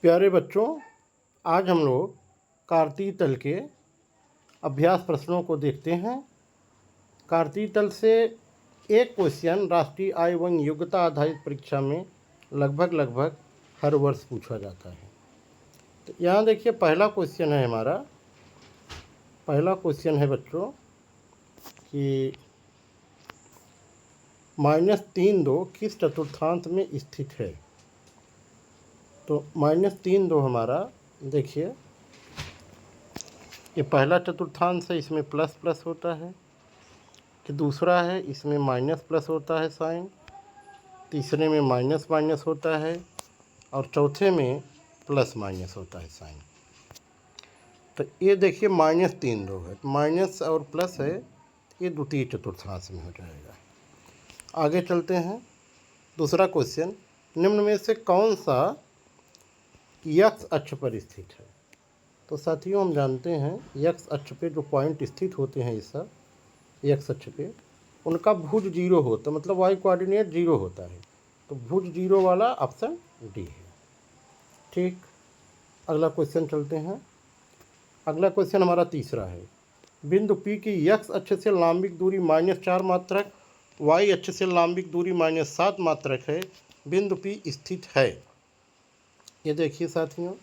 प्यारे बच्चों, आज हम लोग कार्तीय तल के अभ्यास प्रश्नों को देखते हैं। कार्तीय तल से एक क्वेश्चन राष्ट्रीय आय एवं योग्यता आधारित परीक्षा में लगभग हर वर्ष पूछा जाता है। तो यहाँ देखिए, पहला क्वेश्चन है हमारा। पहला क्वेश्चन है बच्चों कि -3(2) किस चतुर्थांश में स्थित है। तो -3(2) हमारा देखिए, ये पहला चतुर्थांश है, इसमें प्लस प्लस होता है। कि दूसरा है, इसमें माइनस प्लस होता है साइन। तीसरे में माइनस माइनस होता है और चौथे में प्लस माइनस होता है साइन। तो ये देखिए -3(2) है, माइनस और प्लस है, ये द्वितीय चतुर्थांश में हो जाएगा। आगे चलते हैं। दूसरा क्वेश्चन, निम्न में से कौन सा एक्स अक्ष पर स्थित है। तो साथियों, हम जानते हैं एक्स अक्ष पे जो पॉइंट स्थित होते हैं, ये सब एक्स अक्ष पे उनका भुज 0 होता है, मतलब वाई कोऑर्डिनेट 0 होता है। तो भुज 0 वाला ऑप्शन डी है। ठीक, अगला क्वेश्चन चलते हैं। अगला क्वेश्चन हमारा तीसरा है। बिंदु P की एक्स अक्ष से लंबिक दूरी -4 मात्रक, वाई अक्ष से लंबिक दूरी -7 मात्रक है। बिंदु P स्थित है। ये देखिए साथियों,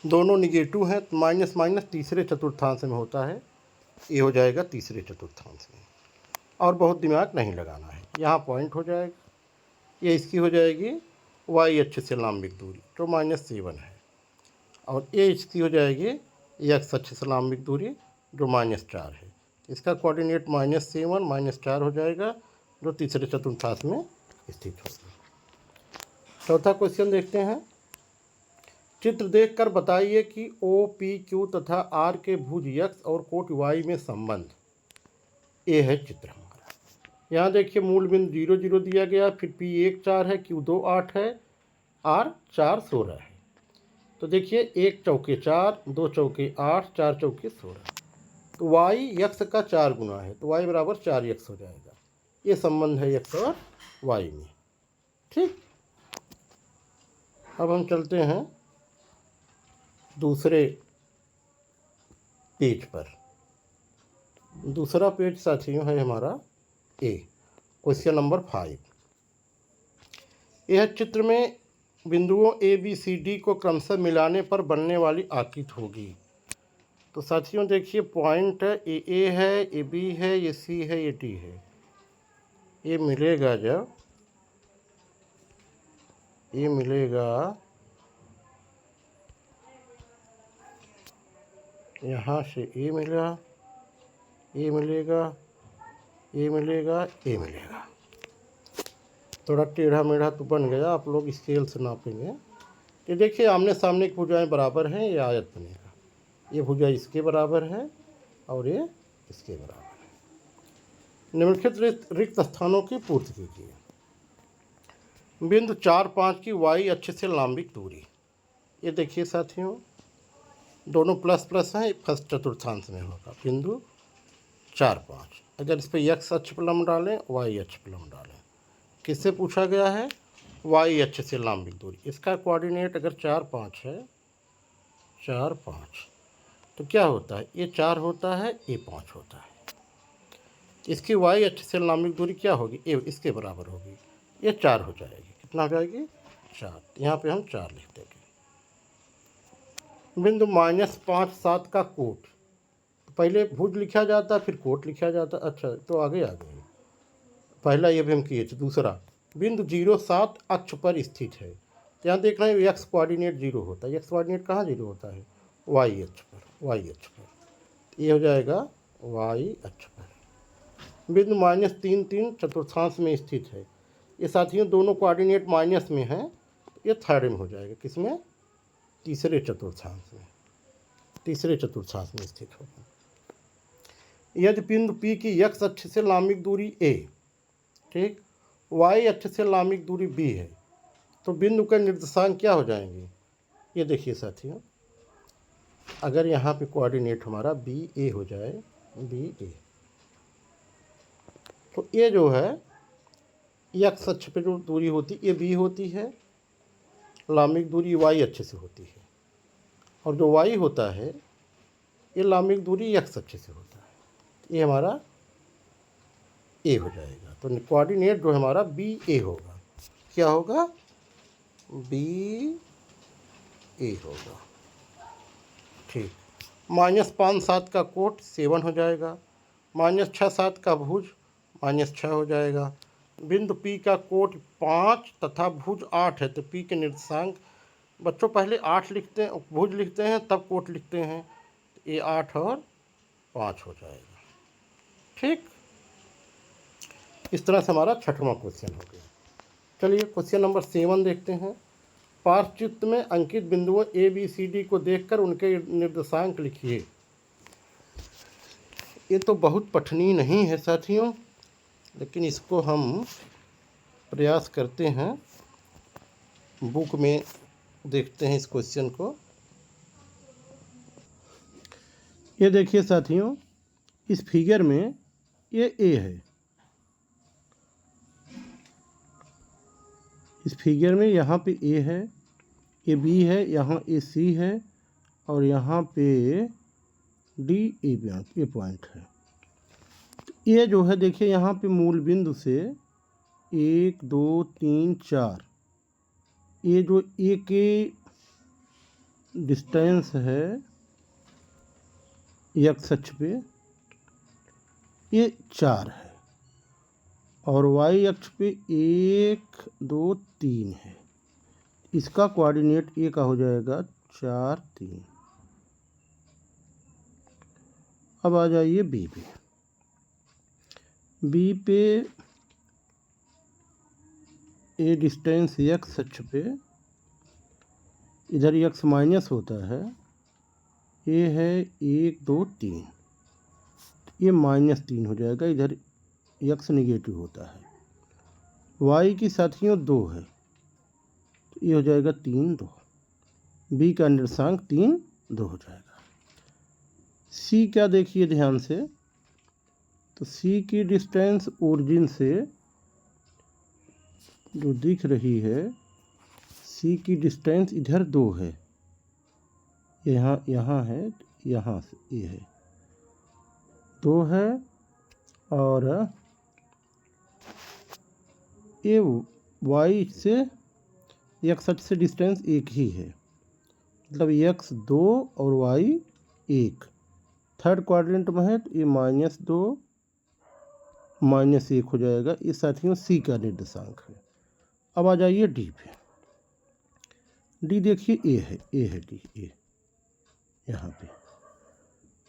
दोनों निगेटिव हैं, तो माइनस माइनस तीसरे चतुर्थांश में होता है। ये हो जाएगा तीसरे चतुर्थांश में, और बहुत दिमाग नहीं लगाना है। यहाँ पॉइंट हो जाएगा, ये इसकी हो जाएगी वाई अक्ष से लंबिक दूरी जो -7 है, और ये इसकी हो जाएगी एक्स अक्ष से लंबिक दूरी जो -4 है। इसका कोऑर्डिनेट -7 -4 हो जाएगा, जो तीसरे चतुर्थांश में स्थित होगा। चौथा क्वेश्चन देखते हैं। चित्र देखकर बताइए कि ओ, पी, क्यू तथा आर के भुज एक्स और कोट वाई में संबंध। ये है चित्र हमारा। यहाँ देखिए, मूल बिंदु 0 0 दिया गया, फिर पी 1 4 है, क्यू 2 8 है, आर 4 16 है। तो देखिए, 1 चौके 4, 2 चौके 8, 4 चौके 16। तो वाई एक्स का 4 गुना है, तो वाई बराबर 4x हो जाएगा। ये संबंध है एक्स और वाई में। ठीक, अब हम चलते हैं दूसरे पेज पर। दूसरा पेज साथियों है हमारा ए, क्वेश्चन नंबर 5। यह चित्र में बिंदुओं ए बी सी डी को क्रमशः मिलाने पर बनने वाली आकृति होगी। तो साथियों देखिए, पॉइंट है, ए है, ए बी है, ये सी है, ये डी है। ये मिलेगा, जब ये मिलेगा यहाँ से ए मिला, ये मिलेगा, ये मिलेगा, ये मिलेगा। थोड़ा टेढ़ा मेढ़ा तो बन गया, आप लोग स्केल से नापेंगे। ये देखिए, आमने सामने की भुजाएं बराबर हैं, ये आयत बनेगा। ये भुजा इसके बराबर है और ये इसके बराबर है। निम्नलिखित रिक्त स्थानों की पूर्ति कीजिए। बिंदु 4 5 की वाई अक्ष से लंबिक दूरी। ये देखिए साथियों, दोनों प्लस प्लस हैं, फर्स्ट चतुर्थांश में होगा। बिंदु 4 5, अगर इस पर एक्स अक्ष पर लंब डालें, वाई अक्ष पर लंब डालें। किससे पूछा गया है? वाई अक्ष से लंबिक दूरी। इसका कोऑर्डिनेट अगर 4 5 है, 4 5, तो क्या होता है? ये 4 होता है, ये 5 होता है। इसकी वाई अक्ष से लंबिक दूरी क्या होगी? ये इसके बराबर होगी, ये 4 हो जाएगी। कितना हो जाएगी? 4। यहाँ पे हम 4 लिख देंगे। बिंदु -5 7 का कोट, तो पहले भुज लिखा जाता, फिर कोट लिखा जाता। अच्छा, तो आगे आ गए। पहला ये भी हम किए थे। दूसरा, बिंदु 0 7 अक्ष पर स्थित है। यहाँ देखना है, एक्स कोऑर्डिनेट 0 होता है। एक्स कोऑर्डिनेट कहाँ 0 होता है? वाई अक्ष पर, वाई अक्ष पर। ये हो जाएगा वाई अक्ष पर। बिंदु -3 3 चतुर्थांश में स्थित है। ये साथियों दोनों कोऑर्डिनेट माइनस में हैं, ये थर्ड में हो जाएगा। किसमें? तीसरे चतुर्थांश में, तीसरे चतुर्थांश में स्थित होगा। यदि बिंदु P की एक्स अक्ष से लंबिक दूरी a, ठीक, वाई अक्ष से लंबिक दूरी b है, तो बिंदु के निर्देशांक क्या हो जाएंगे? ये देखिए साथियों, अगर यहाँ पे कोऑर्डिनेट हमारा बी ए हो जाए, बी ए, तो ये जो है एक्स अक्ष पे जो दूरी होती है, ये b होती है, लामिक दूरी y अक्ष से होती है, और जो y होता है ये लामिक दूरी x अक्ष से होता है। ये हमारा a हो जाएगा। तो कोऑर्डिनेट जो हमारा बी ए होगा, क्या होगा, बी ए होगा। ठीक, -5 7 का कोट 7 हो जाएगा, -6 7 का भुज -6 हो जाएगा। बिंदु P का कोट 5 तथा भुज 8 है, तो P के निर्देशांक बच्चों पहले 8 लिखते हैं, भुज लिखते हैं, तब कोट लिखते हैं। ये 8 और 5 हो जाएगा। ठीक, इस तरह से हमारा 6वां क्वेश्चन हो गया। चलिए क्वेश्चन नंबर 7 देखते हैं। पार्श्वचित्र में अंकित बिंदुओं ए बी सी डी को देखकर उनके निर्देशांक लिखिए। ये तो बहुत पठनीय नहीं है साथियों, लेकिन इसको हम प्रयास करते हैं, बुक में देखते हैं इस क्वेश्चन को। ये देखिए साथियों, इस फिगर में ये ए है, इस फिगर में यहाँ पे ए है, ये बी है, यहाँ ए सी है, और यहाँ पे डी ए पॉइंट है। ये जो है देखिए यहाँ पे मूल बिंदु से 1 2 3 4, ये जो ए के डिस्टेंस है एक्स अक्ष पे ये 4 है, और वाई अक्ष पे 1 2 3 है। इसका कोऑर्डिनेट ए का हो जाएगा 4 3। अब आ जाइए बी पे। बी पे ए डिस्टेंस एक्स अक्ष पे, इधर एक्स माइनस होता है, ये है 1 2 3, ये -3 हो जाएगा, इधर एक्स निगेटिव होता है। वाई की साथियों 2 है, तो ये हो जाएगा 3 2। बी का निर्देशांक 3 2 हो जाएगा। सी क्या देखिए ध्यान से, तो सी की डिस्टेंस ओरिजिन से जो दिख रही है, सी की डिस्टेंस इधर 2 है, यहाँ है, यहाँ से ये है 2 है, और ये वाई से एक्स अक्ष से डिस्टेंस 1 ही है, मतलब एक्स 2 और वाई 1। थर्ड क्वाड्रेंट में है, तो ये -2 -1 हो जाएगा। ये साथियों सी का निर्देशांक है। अब आ जाइए डी पे। डी देखिए ए है डी, ए यहाँ पे,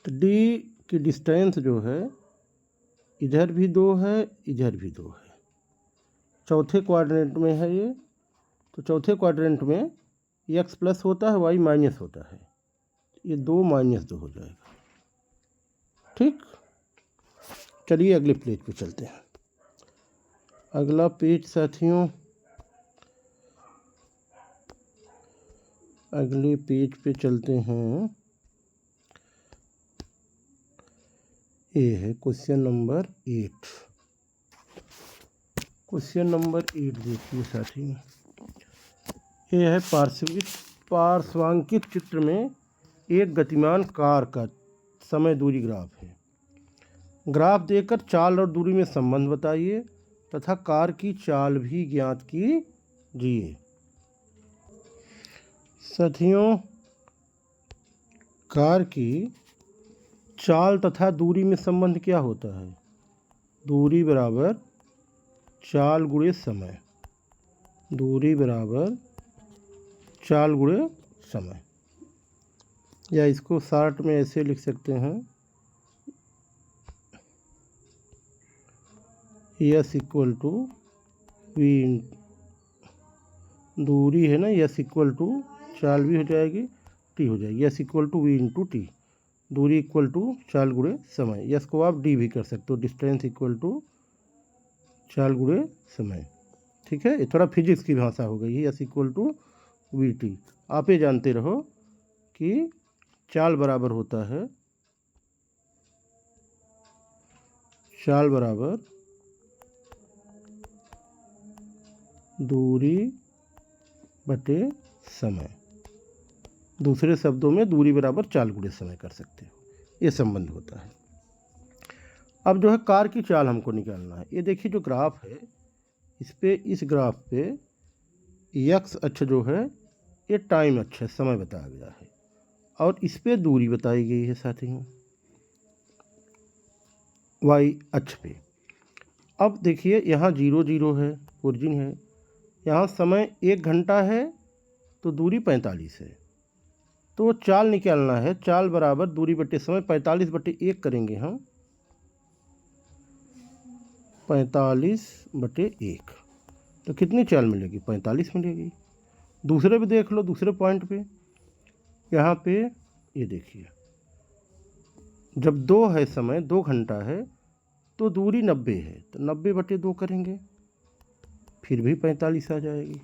तो डी की डिस्टेंस जो है इधर भी 2 है, इधर भी 2 है, चौथे क्वाड्रेंट में है ये, तो चौथे क्वाड्रेंट में एक्स प्लस होता है, वाई माइनस होता है, ये 2 -2 हो जाएगा। ठीक, चलिए अगले पेज पे चलते हैं। अगला पेज साथियों, अगले पेज पे चलते हैं। ये है क्वेश्चन नंबर 8। क्वेश्चन नंबर 8 देखिए साथियों, ये है पार्श्वांकित चित्र में एक गतिमान कार का समय दूरी ग्राफ है। ग्राफ देकर चाल और दूरी में संबंध बताइए तथा कार की चाल भी ज्ञात कीजिए। साथियों, कार की चाल तथा दूरी में संबंध क्या होता है, दूरी बराबर चाल गुणे समय, दूरी बराबर चाल गुणे समय, या इसको शॉर्ट में ऐसे लिख सकते हैं, यस इक्वल टू वी, दूरी है ना, यस इक्वल टू चाल भी हो जाएगी, टी हो जाएगी, S equal to V into T, दूरी इक्वल टू चाल गुणे समय। यस को आप डी भी कर सकते हो, डिस्टेंस इक्वल टू चाल गुणे समय। ठीक है, ये थोड़ा फिजिक्स की भाषा हो गई है, S equal to V T. आप ये जानते रहो कि चाल बराबर होता है, चाल बराबर दूरी बटे समय। दूसरे शब्दों में दूरी बराबर चाल गुणे समय कर सकते हो, ये संबंध होता है। अब जो है कार की चाल हमको निकालना है। ये देखिए जो ग्राफ है, इस ग्राफ पे यक्स अक्ष जो है ये टाइम अक्ष है, समय बताया गया है, और इस पे दूरी बताई गई है साथियों वाई अक्ष पे। अब देखिए यहाँ 0 0 है, ओरिजिन है, यहाँ समय 1 घंटा है तो दूरी 45 है। तो चाल निकालना है, चाल बराबर दूरी बटे समय 45/1 करेंगे हम, 45/1, तो कितनी चाल मिलेगी? 45 मिलेगी। दूसरे भी देख लो, दूसरे पॉइंट पे, यहाँ पे ये देखिए जब 2 है समय, 2 घंटा है तो दूरी 90 है, तो 90/2 करेंगे, फिर भी 45 आ जाएगी।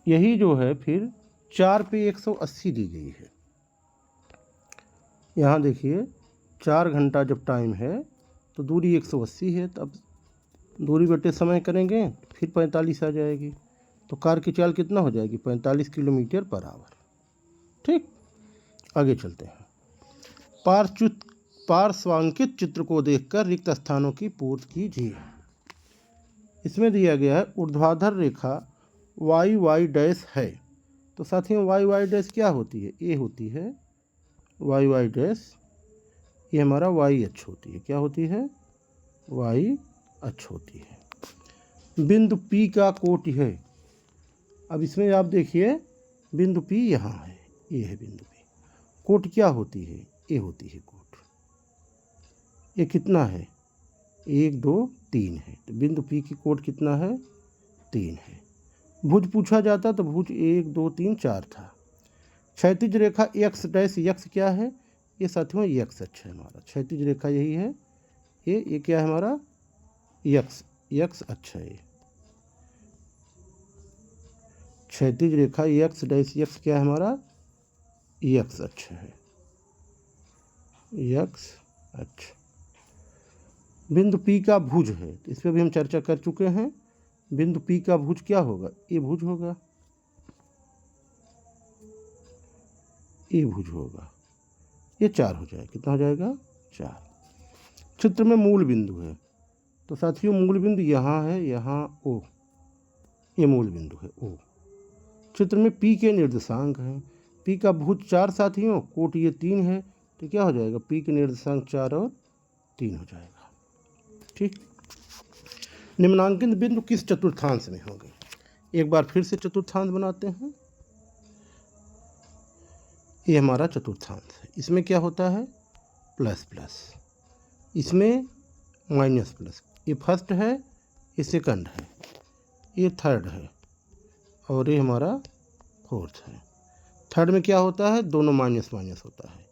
यही जो है फिर 4 पे 180 दी गई है। यहाँ देखिए 4 घंटा जब टाइम है तो दूरी 180 है, तब दूरी बटे समय करेंगे, फिर 45 आ जाएगी। तो कार की चाल कितना हो जाएगी? 45 किलोमीटर/आवर। ठीक, आगे चलते हैं। पार्श्वांकित चित्र को देखकर रिक्त स्थानों की पूर्ति कीजिए। इसमें दिया गया है ऊर्ध्वाधर रेखा वाई वाई डैश है। तो साथियों वाई वाई डैश क्या होती है? ये होती है वाई वाई डैश, ये हमारा वाई अक्ष होती है। क्या होती है? वाई अक्ष होती है। बिंदु P का कोटि है। अब इसमें आप देखिए बिंदु P यहाँ है, ये है बिंदु P। कोट क्या होती है? ये होती है कोट। ये कितना है? 1 2 3 है, तो बिंदु P की कोट कितना है? 3 है। भुज पूछा जाता तो भुज 1 2 3 4 था। क्षैतिज रेखा x डैश यक्स क्या है? ये साथियों यक्स अक्ष है हमारा। क्षैतिज रेखा यही है, ये क्या है हमारा? यक्स अक्ष है। क्षैतिज रेखा यक्स डैश यक्स क्या है हमारा? यक्स अक्ष है, यक्स अक्ष। बिंदु P का भुज है, तो इस पर भी हम चर्चा कर चुके हैं। बिंदु P का भुज क्या होगा? ये भुज होगा, ये भुज होगा, ये 4 हो जाएगा। कितना हो जाएगा? 4। चित्र में मूल बिंदु है, तो साथियों मूल बिंदु यहाँ है, यहाँ O, ये मूल बिंदु है O। चित्र में P के निर्देशांक हैं। P का भुज 4 साथियों, कोट ये 3 है, तो क्या हो जाएगा? P के निर्देशांक 4 और 3 हो जाएगा। ठीक, निम्नांकित बिंदु किस चतुर्थांश में होंगे? एक बार फिर से चतुर्थांश बनाते हैं। ये हमारा चतुर्थांश है। इसमें क्या होता है? प्लस प्लस, इसमें माइनस प्लस। ये फर्स्ट है, ये सेकंड है, ये थर्ड है, और ये हमारा फोर्थ है। थर्ड में क्या होता है? दोनों माइनस माइनस होता है।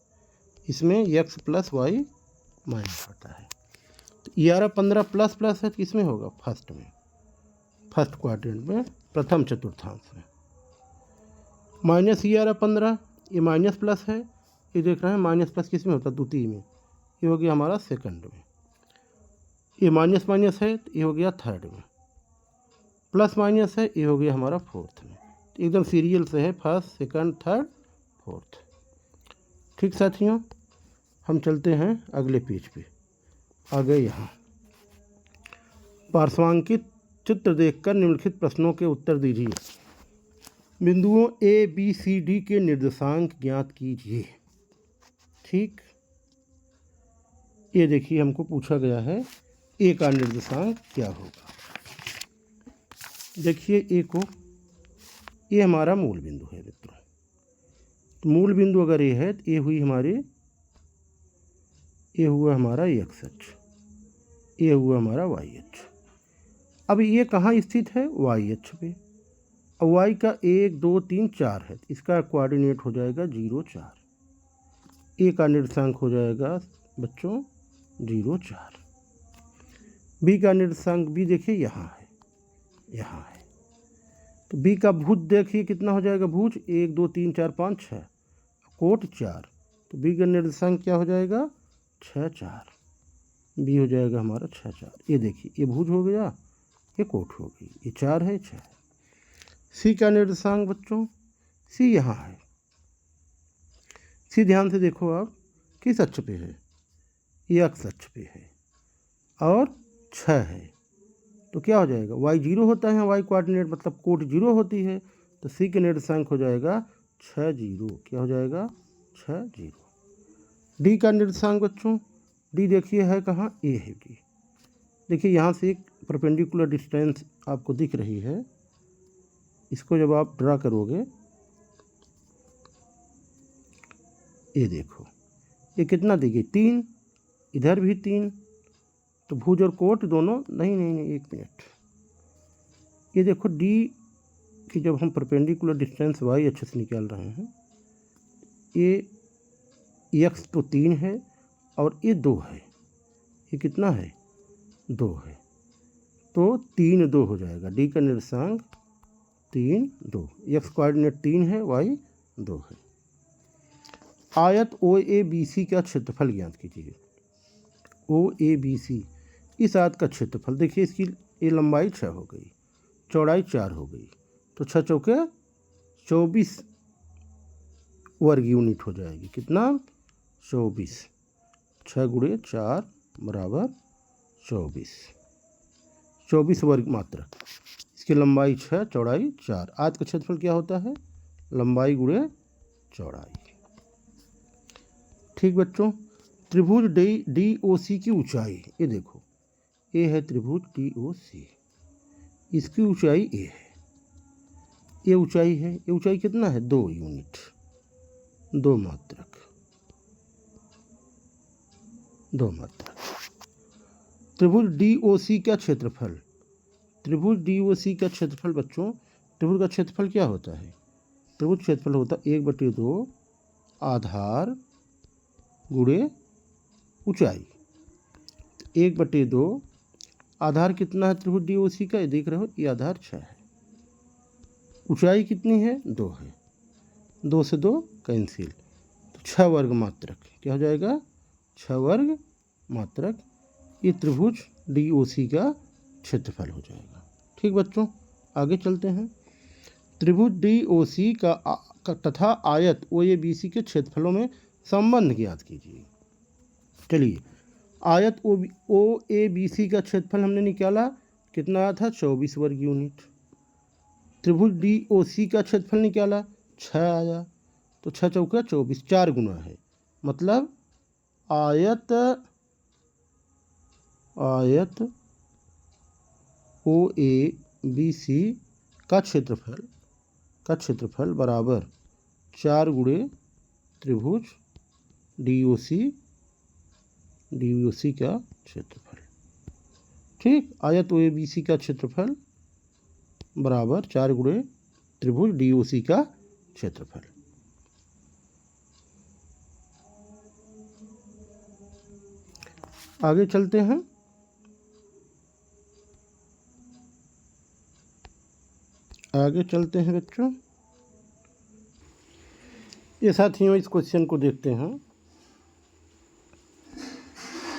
इसमें x + y माइनस होता है। तो 11 15 प्लस प्लस है, तो किसमें होगा? फर्स्ट में, फर्स्ट क्वाड्रेंट में, प्रथम चतुर्थांश में। माइनस 11 15, ये माइनस प्लस है, ये देख रहे हैं माइनस प्लस किस में होता है? द्वितीय में। ये हो गया हमारा सेकंड में। ये माइनस माइनस है, तो ये हो गया थर्ड में। प्लस माइनस है, ये हो गया हमारा फोर्थ में। तो एकदम सीरियल से है, फर्स्ट सेकंड थर्ड फोर्थ। ठीक साथियों, हम चलते हैं अगले पेज पे। आ गए यहाँ। पार्श्वांकित चित्र देखकर निम्नलिखित प्रश्नों के उत्तर दीजिए। बिंदुओं A B C D के निर्देशांक ज्ञात कीजिए। ठीक, ये देखिए हमको पूछा गया है A का निर्देशांक क्या होगा। देखिए A को, ये हमारा मूल बिंदु है मित्रों। तो मूल बिंदु अगर ये है तो ये हुई हमारी, ये हुआ हमारा x अक्ष, ये हुआ हमारा y अक्ष। अब ये कहाँ स्थित है? y अक्ष पे। अब y का 1 2 3 4 है, इसका कोऑर्डिनेट हो जाएगा 0 4। A का निर्देशांक हो जाएगा बच्चों 0 4। B का निर्देशांक भी देखिए यहाँ है, यहाँ है। तो B का भुज देखिए कितना हो जाएगा? भुज 1 2 3 4 5 6, कोट 4, तो B का निर्देशांक क्या हो जाएगा? 6 4। B हो जाएगा हमारा 6 4। ये देखिए ये भुज हो गया, ये कोट हो गई, ये 4 है 6 है। सी का निर्देशांक बच्चों, सी यहाँ है। सी ध्यान से देखो आप, किस अक्ष पे है? एक्स अक्ष पे है और 6 है, तो क्या हो जाएगा? y 0 होता है, y कोऑर्डिनेट मतलब कोट 0 होती है, तो सी के निर्देशांक हो जाएगा 6 0। क्या हो जाएगा? 6 0। डी का निर्देशांक बच्चों, डी देखिए है कहाँ? ए है डी। देखिए यहाँ से एक परपेंडिकुलर डिस्टेंस आपको दिख रही है, इसको जब आप ड्रा करोगे, ये देखो ये कितना दी गई? 3, इधर भी 3, तो भुज और कोट दोनों नहीं, एक मिनट, ये देखो डी की जब हम परपेंडिकुलर डिस्टेंस वाई अक्ष से निकाल रहे हैं, ये एक्स तो 3 है और ये 2 है, ये कितना है? 2 है, तो 3 2 हो जाएगा। डी का निर्देशांक 3 2, एक्स कोऑर्डिनेट 3 है, वाई 2 है। आयत ओ ए बी सी का क्षेत्रफल ज्ञात कीजिए। ओ ए बी सी, इस आयत का क्षेत्रफल देखिए, इसकी ये लंबाई 6 हो गई, चौड़ाई 4 हो गई, तो 6 चौके 24 वर्ग यूनिट हो जाएगी। कितना? 24। 6 गुणे 4 बराबर 24 वर्ग मात्रक। इसकी लंबाई 6, चौड़ाई 4। आयत का क्षेत्रफल क्या होता है? लंबाई गुणे चौड़ाई। ठीक बच्चों, त्रिभुज डी ओ सी की ऊंचाई, ये देखो, ये है त्रिभुज डी ओ सी, इसकी ऊंचाई ए है, ये ऊंचाई है, ये ऊंचाई कितना है? 2 यूनिट, 2 मात्रक, 2 मात्रक। त्रिभुज डी ओ सी का क्षेत्रफल, त्रिभुज डी ओ सी का क्षेत्रफल बच्चों, त्रिभुज का क्षेत्रफल क्या होता है? त्रिभुज क्षेत्रफल होता है 1/2 आधार गुणे ऊंचाई। 1/2 आधार कितना है त्रिभुज डी ओ सी का? ये देख रहे हो, ये आधार 6 है, ऊंचाई कितनी है? 2 है, 2 से 2 कैंसिल, तो 6 वर्ग मात्रक। क्या हो जाएगा? 6 वर्ग मात्रक। ये त्रिभुज डी ओ सी का क्षेत्रफल हो जाएगा। ठीक बच्चों, आगे चलते हैं। त्रिभुज डी ओ सी का तथा आयत ओ ए बी सी के क्षेत्रफलों में संबंध ज्ञात कीजिए। चलिए, आयत ओ ए बी सी का क्षेत्रफल हमने निकाला, कितना आया था? 24 वर्ग यूनिट। त्रिभुज डी ओ सी का क्षेत्रफल निकाला, 6 आया, तो 6 चौका 24, 4 गुना है, मतलब आयत ओ ए बी सी का क्षेत्रफल बराबर 4 गुणे त्रिभुज डी ओ सी का क्षेत्रफल। ठीक, आयत ओ ए बी सी का क्षेत्रफल बराबर 4 गुणे त्रिभुज डी ओ सी का क्षेत्रफल। आगे चलते हैं। बच्चों, ये साथियों, इस क्वेश्चन को देखते हैं।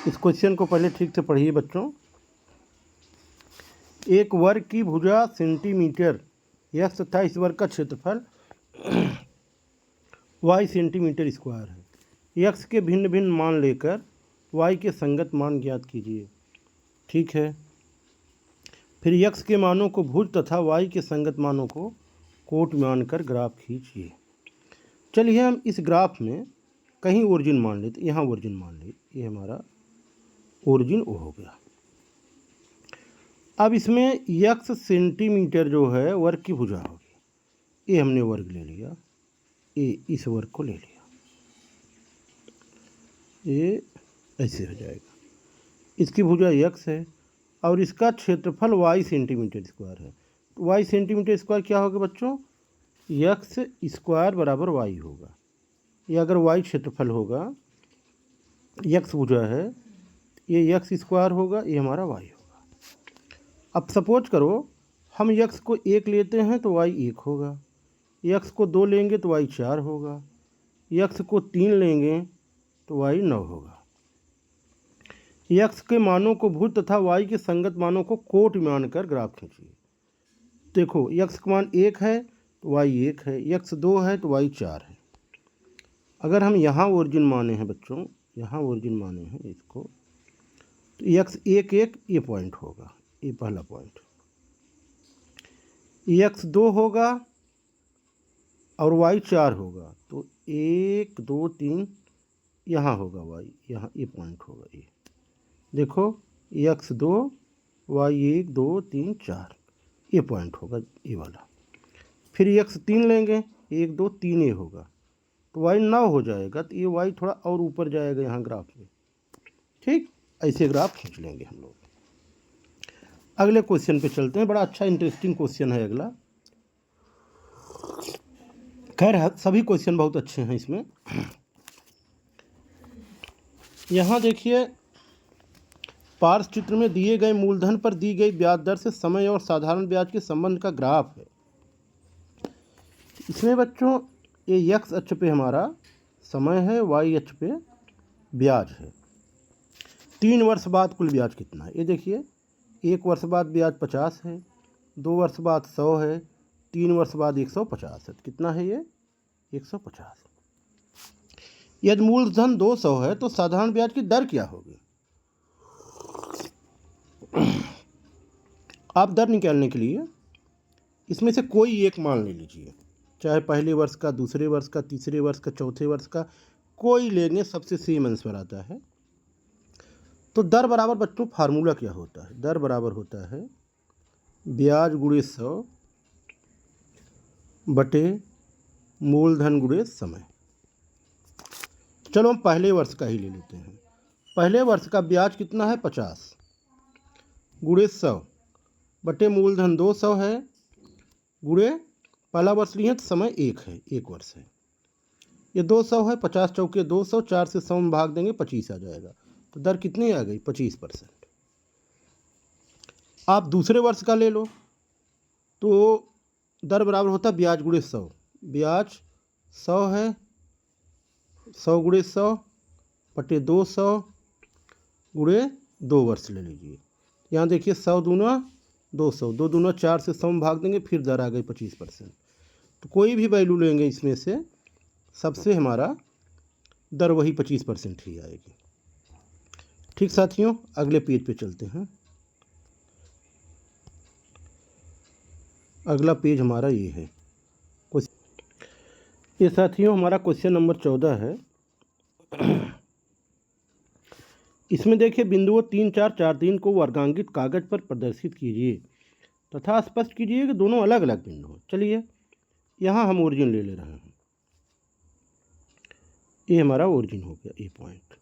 इस क्वेश्चन को पहले ठीक से पढ़िए बच्चों। एक वर्ग की भुजा सेंटीमीटर एक्स तथा इस वर्ग का क्षेत्रफल वाई सेंटीमीटर स्क्वायर है। एक्स के भिन्न भिन्न मान लेकर वाई के संगत मान ज्ञात कीजिए। ठीक है, फिर एक्स के मानों को भुज तथा वाई के संगत मानों को कोट मानकर ग्राफ खींचिए। चलिए, हम इस ग्राफ में कहीं ओरिजिन मान लेते, यहाँ ओरिजिन मान ले, ये हमारा ओरिजिन ओ हो गया। अब इसमें एक्स सेंटीमीटर जो है वर्ग की भुजा होगी, ये हमने वर्ग ले लिया, ये इस वर्ग को ले लिया, ये ऐसे हो जाएगा। इसकी भुजा एक्स है और इसका क्षेत्रफल वाई सेंटीमीटर स्क्वायर है। वाई सेंटीमीटर स्क्वायर क्या होगा बच्चों? एक्स स्क्वायर बराबर वाई होगा। ये अगर वाई क्षेत्रफल होगा, एक्स भुजा है, ये एक्स स्क्वायर होगा, ये हमारा वाई होगा। अब सपोज करो हम एक्स को 1 लेते हैं तो वाई 1 होगा, एक्स को 2 लेंगे तो वाई 4 होगा, एक्स को 3 लेंगे तो वाई 9 होगा। एक्स के मानों को भुज तथा वाई के संगत मानों को कोट मानकर ग्राफ खींचिए। देखो यक्स का मान 1 है तो वाई 1 है, यक्स 2 है तो वाई 4 है। अगर हम यहाँ ओरिजिन माने हैं बच्चों, यहाँ ओरिजिन माने हैं इसको, तो यक्स 1 1 ये पॉइंट होगा, ये पहला पॉइंट। यक्स 2 होगा और वाई 4 होगा, तो 1 2 3 यहाँ होगा वाई, यहाँ ये पॉइंट होगा। ये देखो यक्स 2 वाई 1 2 3 4 ये पॉइंट होगा, ये वाला। फिर यक्स 3 लेंगे, 1 2 3 ये होगा, तो वाई 9 हो जाएगा, तो ये वाई थोड़ा और ऊपर जाएगा यहाँ ग्राफ में। ठीक, ऐसे ग्राफ खींच लेंगे हम लोग। अगले क्वेश्चन पे चलते हैं, बड़ा अच्छा इंटरेस्टिंग क्वेश्चन है अगला। खैर सभी क्वेश्चन बहुत अच्छे हैं इसमें। यहाँ देखिए पार्श्व चित्र में दिए गए मूलधन पर दी गई ब्याज दर से समय और साधारण ब्याज के संबंध का ग्राफ है। इसमें बच्चों ये यक्स अक्ष पे हमारा समय है, वाई अक्ष पे ब्याज है। 3 वर्ष बाद कुल ब्याज कितना है ये देखिए। 1 वर्ष बाद ब्याज 50 है, 2 वर्ष बाद 100 है, 3 वर्ष बाद 150 है। कितना है ये 150। यदि मूलधन 200 है तो साधारण ब्याज की दर क्या होगी। आप दर निकालने के लिए इसमें से कोई एक मान ले लीजिए, चाहे पहले वर्ष का, दूसरे वर्ष का, तीसरे वर्ष का, चौथे वर्ष का, कोई लेंगे, सबसे सेम आंसर आता है। तो दर बराबर बच्चों फार्मूला क्या होता है, दर बराबर होता है ब्याज गुणे 100 बटे मूलधन गुणे समय। चलो हम पहले वर्ष का ही ले लेते हैं। पहले वर्ष का ब्याज कितना है 50 गुणे 100 बटे मूलधन 200 है गुणे पहला वर्ष लिए तो समय 1 है, 1 वर्ष है। ये 200 है, 50 चौके 200, 4 से 100 में भाग देंगे 25 आ जाएगा। तो दर कितनी आ गई 25%। आप दूसरे वर्ष का ले लो तो दर बराबर होता है ब्याज गुणे 100। ब्याज 100 है, 100 गुणे 100 बटे 200 गुणे 2 वर्ष ले लीजिए। यहाँ देखिए 100 दूना 200, 2 दूना 4 से 100 में भाग देंगे, फिर दर आ गई 25%। तो कोई भी वैल्यू लेंगे इसमें से सबसे हमारा दर वही 25% ही आएगी। ठीक साथियों, अगले पेज पे चलते हैं। अगला पेज हमारा ये है, ये साथियों हमारा क्वेश्चन नंबर 14 है। इसमें देखिए बिंदुओं 3 4 4 3 को वर्गांकित कागज पर प्रदर्शित कीजिए तथा स्पष्ट कीजिए कि दोनों अलग अलग बिंदु हैं। चलिए यहाँ हम ओरिजिन ले रहे हैं, ये हमारा ओरिजिन हो गया, ये पॉइंट।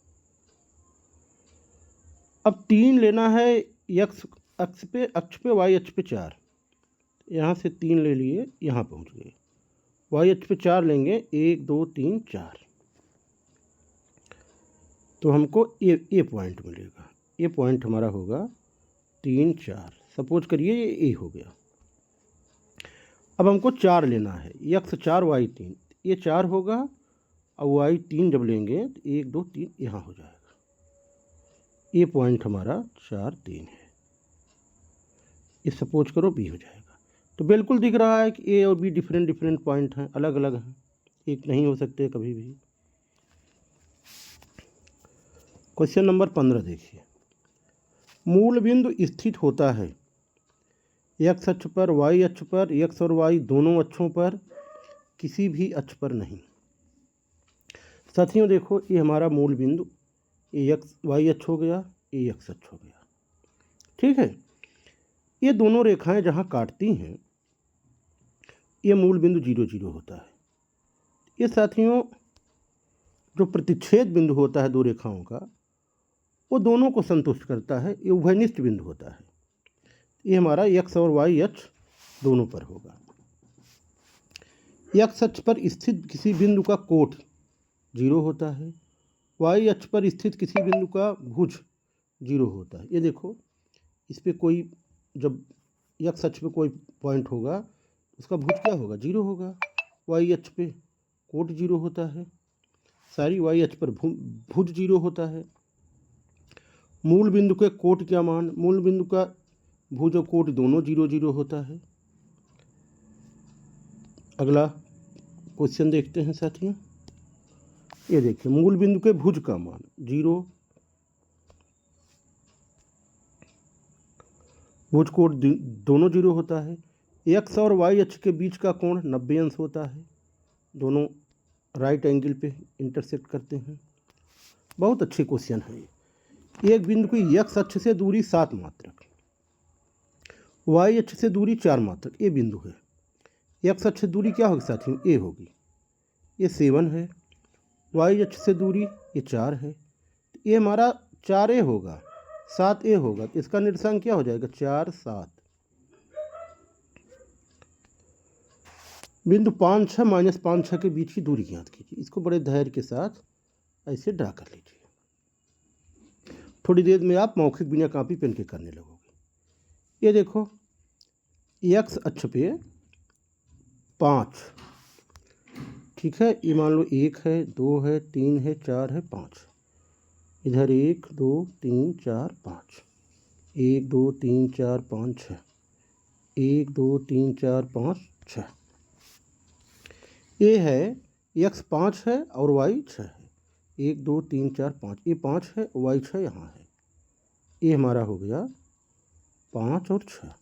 अब 3 लेना है यक्स अक्ष पे वाई अक्ष पे 4, यहाँ से 3 ले लिए, यहाँ पहुँच गए। वाई अक्ष पे 4 लेंगे, 1 2 3 4, तो हमको ये पॉइंट मिलेगा। ये पॉइंट हमारा होगा 3 4। सपोज करिए ये हो गया। अब हमको 4 लेना है, यक्स 4 वाई 3, ये 4 होगा और वाई 3 जब लेंगे तो 1 2 3 यहाँ हो जाएगा। ये पॉइंट हमारा 4 3 है, ये सपोज करो बी हो जाएगा। तो बिल्कुल दिख रहा है कि ए और बी डिफरेंट पॉइंट हैं, अलग अलग हैं, एक नहीं हो सकते कभी भी। क्वेश्चन नंबर 15 देखिए। मूल बिंदु स्थित होता है एक्स अक्ष पर, वाई अक्ष पर, एक्स और वाई दोनों अक्षों पर, किसी भी अक्ष पर नहीं। साथियों देखो ये हमारा मूल बिंदु, ये एक्स वाई अक्ष हो गया, ये एक्स अक्ष हो गया। ठीक है, ये दोनों रेखाएं जहाँ काटती हैं ये मूल बिंदु 0 0 होता है। ये साथियों जो प्रतिच्छेद बिंदु होता है दो रेखाओं का, वो दोनों को संतुष्ट करता है, ये उभयनिष्ठ बिंदु होता है। ये हमारा एक्स और वाई अक्ष दोनों पर होगा। एक्स अक्ष पर स्थित किसी बिंदु का कोट 0 होता है, वाई अक्ष पर स्थित किसी बिंदु का भुज 0 होता है। ये देखो इस पर कोई, जब एक्स अक्ष पे कोई पॉइंट होगा उसका भुज क्या होगा 0 होगा। वाई अक्ष पे कोट 0 होता है, सारी वाई अक्ष पर भुज 0 होता है। मूल बिंदु के कोट क्या मान, मूल बिंदु का भुज और कोट दोनों 0 0 होता है। अगला क्वेश्चन देखते हैं साथियों। ये देखिए, मूल बिंदु के भुज का मान 0, भुज कोण दोनों 0 होता है। एक्स और वाई अक्ष के बीच का कोण 90 अंश होता है, दोनों राइट एंगल पे इंटरसेक्ट करते हैं। बहुत अच्छे क्वेश्चन है ये। एक बिंदु की एक्स अक्ष से दूरी 7 मात्रक, वाई अक्ष से दूरी 4 मात्रक, ये बिंदु है। एक्स अक्ष से दूरी क्या होगी साथियों? ए होगी, ये 7 है। वाई अक्ष से दूरी ये 4 है, तो ये हमारा 4a होगा, 7a होगा, तो इसका निर्देशांक क्या हो जाएगा? 4, 7। बिंदु 5, 6 माइनस 5, 6 के बीच की दूरी ज्ञात कीजिए। इसको बड़े धैर्य के साथ ऐसे ड्रा कर लीजिए। थोड़ी देर में आप मौखिक बिना कॉपी पेन के करने लगोगे। ये देखो, एक्स अक्ष पे 5, ठीक है, ये मान लो 1 है, 2 है, 3 है, 4 है, 5। इधर 1, 2, 3, 4, 5, 1, 2, 3, 4, 5, 6, 1, 2, 3, 4, 5, 6। ये है एक्स 5 है और वाई 6 है। 1, 2, 3, 4, 5, ये 5 है, वाई 6 यहाँ है। ये हमारा हो गया 5 और 6।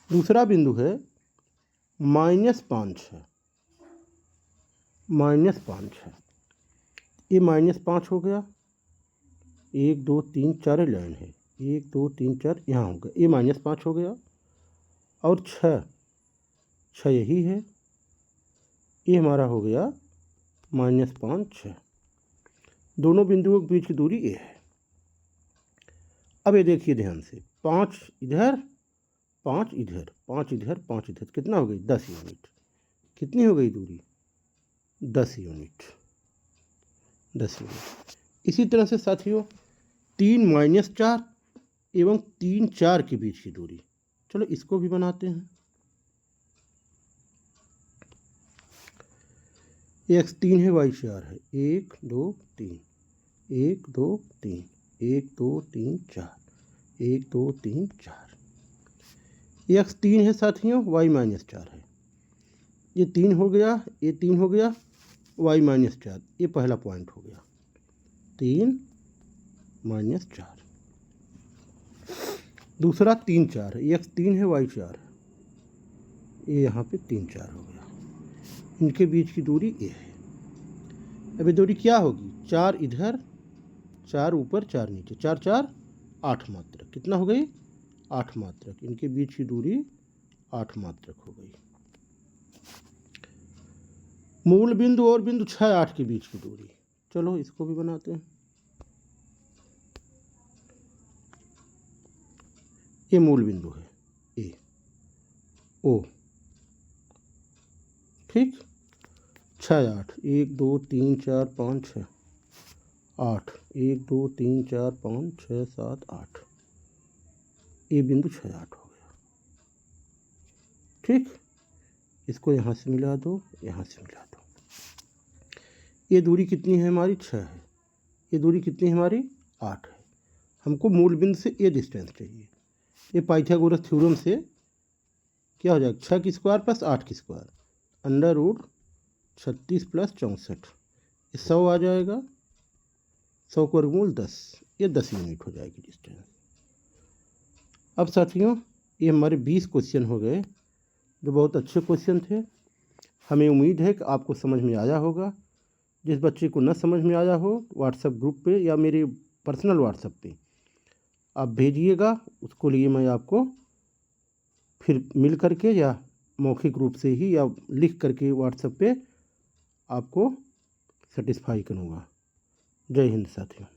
दूसरा बिंदु है -5 है, -5 है, ये -5 हो गया। 1, 2, 3, 4 लाइन है, 1, 2, 3, 4 यहाँ हो गया, ये -5 हो गया। और 6 यही है, ये हमारा हो गया -5, 6। दोनों बिंदुओं के बीच की दूरी ये है। अब ये देखिए ध्यान से, 5 इधर, 5 इधर, 5 इधर, 5 इधर, कितना हो गई? 10 यूनिट। कितनी हो गई दूरी? 10 यूनिट, 10 यूनिट। इसी तरह से साथियों 3 - 4 एवं 3, 4 के बीच की दूरी, चलो इसको भी बनाते हैं। एक्स 3 है, वाई 4 है, 1, 2, 3, 1, 2, 3, 1, 2, 3, 4, 1, 2, 3, 4। एक्स 3 है साथियों, वाई -4 है, ये 3 हो गया, ये 3 हो गया, वाई -4, ये पहला पॉइंट हो गया, 3 - 4। दूसरा 3, 4 है, एक्स 3 है, वाई 4 है, ये यहाँ पे 3, 4 हो गया। इनके बीच की दूरी ये है। अब ये दूरी क्या होगी? 4 इधर, 4 ऊपर, 4 नीचे, 4, 4, 8 मात्रक। कितना हो गई? 8 मात्रक। इनके बीच की दूरी 8 मात्रक हो गई। मूल बिंदु और बिंदु 6, 8 के बीच की दूरी, चलो इसको भी बनाते हैं। ये मूल बिंदु है ए, ओ, ठीक। 6, 8, 1, 2, 3, 4, 5, 6, 8, 1, 2, 3, 4, 5, 6, 7, 8। ये बिंदु 6, 8 हो गया, ठीक। इसको यहाँ से मिला दो, यहाँ से मिला दो। ये दूरी कितनी है हमारी? 6 है। ये दूरी कितनी है हमारी? 8 है। हमको मूल बिंदु से ये डिस्टेंस चाहिए। ये पाइथागोरस थ्योरम से क्या हो जाएगा? 6 की स्क्वायर प्लस 8 की स्क्वायर, √36 + 64, 100 आ जाएगा। 100 का वर्गमूल 10, ये 10 यूनिट हो जाएगी डिस्टेंस। अब साथियों ये हमारे 20 क्वेश्चन हो गए, जो बहुत अच्छे क्वेश्चन थे। हमें उम्मीद है कि आपको समझ में आया होगा। जिस बच्चे को न समझ में आया हो, व्हाट्सएप ग्रुप पे या मेरे पर्सनल व्हाट्सएप पे आप भेजिएगा, उसको लिए मैं आपको फिर मिल करके या मौखिक रूप से ही या लिख करके व्हाट्सएप पे आपको सेटिस्फाई करूँगा। जय हिंद साथियों।